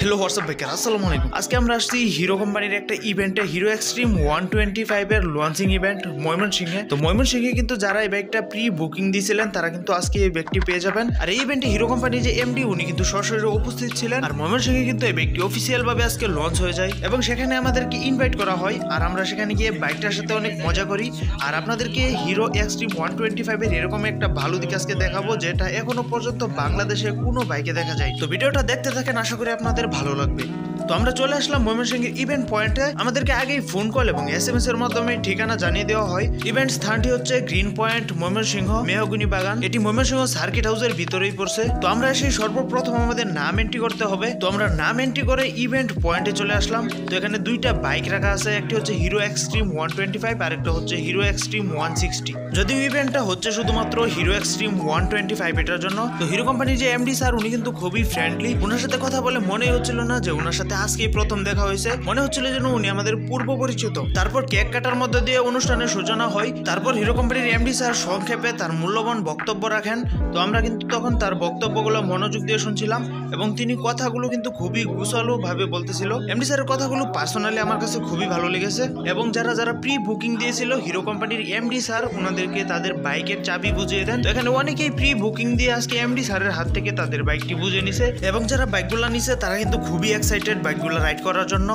Hello WhatsApp বেকার আসসালামু আলাইকুম। আজকে আমরা আসছি হিরো কোম্পানির একটা ইভেন্টে, হিরো এক্সট্রিম 125 এর লঞ্চিং ইভেন্ট ময়মনসিংহে। তো ময়মনসিংহে কিন্তু যারা এই বাইকটা প্রি বুকিং দিয়েছিলেন তারা কিন্তু আজকে এই বাইকটি পেয়ে যাবেন। আর এই ইভেন্টে হিরো কোম্পানির যে এমডি উনি কিন্তু সরাসরি উপস্থিত ছিলেন। আর ময়মনসিংহে কিন্তু এই বাইকটি অফিসিয়াল ভাবে আজকে লঞ্চ হয়ে যায় এবং সেখানে আমাদেরকে ইনভাইট করা হয়। আর আমরা সেখানে গিয়ে বাইকটার সাথে অনেক মজা করি। আর আপনাদেরকে হিরো এক্সট্রিম 125 এর এরকম একটা ভালো দিক আজকে দেখাবো, যেটা এখনো পর্যন্ত বাংলাদেশে কোনো বাইকে দেখা যায়। তো ভিডিওটা দেখতে থাকেন, আশা করি আপনাদের ভালো লাগবে। তো আমরা চলে আসলাম ময়মনসিংহের ইভেন্ট পয়েন্টে। আমাদেরকে আগেই ফোন কল এবং SMS এর মাধ্যমে ঠিকানা জানিয়ে দেওয়া হয়। ইভেন্ট স্থানটি হচ্ছে গ্রিন পয়েন্ট ময়মনসিংহ মেহগনি বাগান। এটি ময়মনসিংহ সার্কিট হাউসের ভিতরেই পড়ছে। তো আমরা এসে সর্বপ্রথম আমাদের নাম এন্ট্রি করতে হবে। তো আমরা নাম এন্ট্রি করে ইভেন্ট পয়েন্টে চলে আসলাম। তো এখানে দুইটা বাইক রাখা আছে, একটি হচ্ছে হিরো এক্সট্রিম 125 আর একটা হচ্ছে হিরো এক্সট্রিম 160। যদিও ইভেন্টটা হচ্ছে শুধুমাত্র হিরো এক্সট্রিম 125 এটার জন্য। তো হিরো কোম্পানির যে এমডি স্যার উনি কিন্তু খুবই ফ্রেন্ডলি। ওনার সাথে কথা বলে মনেই হচ্ছিল না যে ওনার সাথে আজকেই প্রথম দেখা হয়েছে, মনে হচ্ছিল যেন উনি আমাদের পূর্ব পরিচিত। তারপর কেক কাটার মধ্যে দিয়ে অনুষ্ঠানের সূচনা হয়। তারপর হিরো কোম্পানির এমডি স্যার সংক্ষেপে তার মূল্যবান বক্তব্য রাখেন। তো আমরা কিন্তু তখন তার বক্তব্যগুলো মনোযোগ দিয়ে শুনছিলাম এবং তিনি কথাগুলো কিন্তু খুবই গুছালো ভাবে বলতেছিল। এমডি স্যারের কথাগুলো পার্সোনালি আমার কাছে খুবই ভালো লেগেছে। এবং যারা যারা প্রি বুকিং দিয়েছিল হিরো কোম্পানির এমডি স্যার ওনাদেরকে তাদের বাইকের চাবি বুঝিয়ে দেন। তো এখানে অনেকেই প্রি বুকিং দিয়ে আজকে এমডি স্যারের হাত থেকে তাদের বাইকটি বুঝে নিছে এবং যারা বাইকগুলো নিছে তারা কিন্তু খুবই এক্সাইটেড বাইকগুলো রাইড করার জন্য।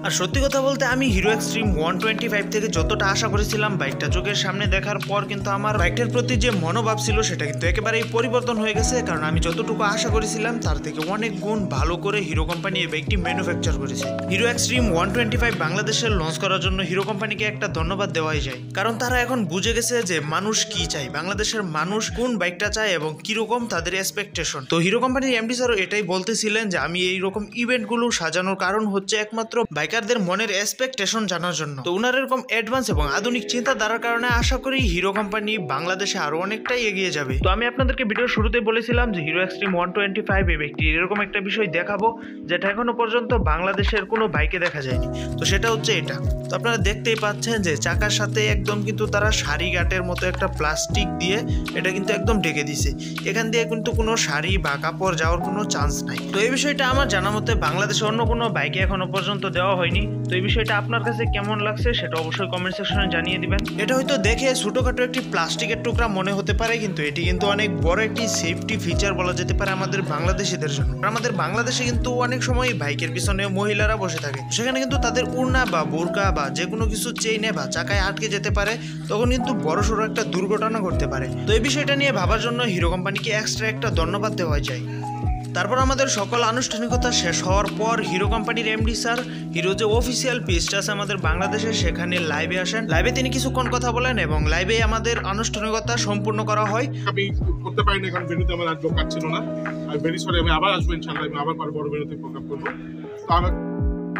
আর সত্যি কথা বলতে আমি হিরো এক্সট্রিম 125 থেকে যতটা আশা করেছিলাম বাইকটা চোখের সামনে দেখার পর কিন্তু আমার বাইকটার প্রতি যে মনোভাব ছিল সেটা কিন্তু একেবারেই পরিবর্তন হয়ে গেছে। কারণ আমি যতটুকু আশা করেছিলাম তার থেকে অনেক গুণ ভালো করে হিরো কোম্পানি এই বাইকটি ম্যানুফ্যাকচার করেছে। হিরো এক্সট্রিম 125 বাংলাদেশে লঞ্চ করার জন্য হিরো কোম্পানিকে একটা ধন্যবাদ দেওয়াই যায়, কারণ তারা এখন বুঝে গেছে যে মানুষ কি চায়, বাংলাদেশের মানুষ কোন বাইকটা চায় এবং কিরকম তাদের এক্সপেকটেশন। তো হিরো কোম্পানির এমডি স্যারও এটাই বলতেছিলেন যে আমি এইরকম ইভেন্টগুলো সাজানোর কারণ হচ্ছে একমাত্র বাইকারদের মনের এক্সপেকটেশন জানার জন্য। তো ওনার এরকম অ্যাডভান্স এবং আধুনিক চিন্তাধারার কারণে আশা করি হিরো কোম্পানি বাংলাদেশে আরো অনেকটাই এগিয়ে যাবে। তো আমি আপনাদেরকে ভিডিওর শুরুতেই বলেছিলাম যে হিরো এক্সট্রিম 125 এই ব্যক্তি এরকম একটা বিষয় দেখাবো যেটা এখনো পর্যন্ত বাংলাদেশের কোনো বাইকে দেখা যায়নি। তো সেটা হচ্ছে এটা। তো আপনারা দেখতেই পাচ্ছেন যে চাকার সাথে একদম কিন্তু তারা সারি গাটের মতো একটা প্লাস্টিক দিয়ে এটা কিন্তু একদম ঢেকে দিছে। এখান দিয়ে কিন্তু কোনো শাড়ি বা কাপড় যাওয়ার কোনো চান্স নাই। তো এই বিষয়টা আমার জানা মতে বাংলাদেশে অন্য কোনো বাইকে এখনো পর্যন্ত দেওয়া হয়নি। তো এই বিষয়টা আপনার কাছে কেমন লাগছে সেটা অবশ্যই কমেন্ট সেকশনে জানিয়ে দিবেন। এটা হয়তো দেখে ছোটখাটো একটি প্লাস্টিকের টুকরা মনে হতে পারে, কিন্তু এটি কিন্তু অনেক বড় একটি সেফটি ফিচার বলা যেতে পারে আমাদের বাংলাদেশিদের জন্য। আমাদের বাংলাদেশে কিন্তু অনেক সময় বাইকের পিছনে মহিলারা বসে থাকে, সেখানে কিন্তু তাদের উড়না বা বোরকা বা যে কোনো কিছু চেইনে বা চাকায় আটকে যেতে পারে, তখন কিন্তু বড়সড় একটা দুর্ঘটনা ঘটতে পারে। তো এই বিষয়টা নিয়ে ভাবার জন্য হিরো কোম্পানিকে এক্সট্রা একটা ধন্যবাদ দেওয়া যায়। তারপর আমাদের সকল আনুষ্ঠানিকতা শেষ হওয়ার পর হিরো কোম্পানির এমডি স্যার হিরো যে অফিসিয়াল পেজটা আছে আমাদের বাংলাদেশে সেখানে লাইভে আসেন। লাইভে তিনি কিছুক্ষণ কথা বলেন এবং লাইভে আমাদের আনুষ্ঠানিকতা সম্পূর্ণ করা হয়। আমি করতে পারি না কারণ ভেন্যুতে আমার আজ কাজ ছিল না। আমি ভেরি সরি, আমি আবার আসবো ইনশাআল্লাহ। আমি আবার বড় ভেন্যুতে প্রোগ্রাম করবো।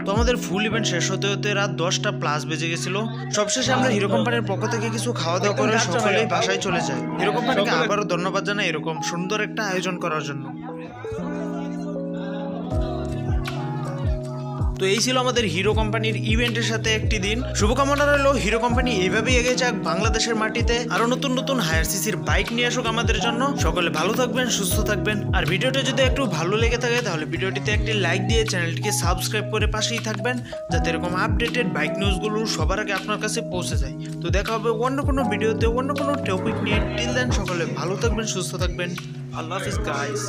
তো আমাদের ফুল ইভেন্ট শেষ হতে হতে রাত 10টা+ বেজে গেছিল। সবশেষে আমরা হিরো কোম্পানির পক্ষ থেকে কিছু খাওয়া দাওয়া করে সকলেই বাসায় চলে যাই। হিরো কোম্পানিকে আবারও ধন্যবাদ জানাই এরকম সুন্দর একটা আয়োজন করার জন্য। তো এই ছিল আমাদের হিরো কোম্পানির ইভেন্টের সাথে একটি দিন। শুভকামনা রইল হিরো কোম্পানি এইভাবেই এগিয়ে যাক, বাংলাদেশের মাটিতে আরো নতুন নতুন হায়ার সিসির বাইক নিয়ে আসুক আমাদের জন্য। সকলে ভালো থাকবেন, সুস্থ থাকবেন। আর ভিডিওটা যদি একটু ভালো লেগে থাকে তাহলে ভিডিওটিতে একটি লাইক দিয়ে চ্যানেলটিকে সাবস্ক্রাইব করে পাশেই থাকবেন, যাতে এরকম আপডেটেড বাইক নিউজগুলো সবার আগে আপনার কাছে পৌঁছে যায়। তো দেখা হবে অন্য কোনো ভিডিওতে অন্য কোনো টপিক নিয়ে। টিল দেন সকলে ভালো থাকবেন, সুস্থ থাকবেন। আল্লাহ হাফিজ গাইস।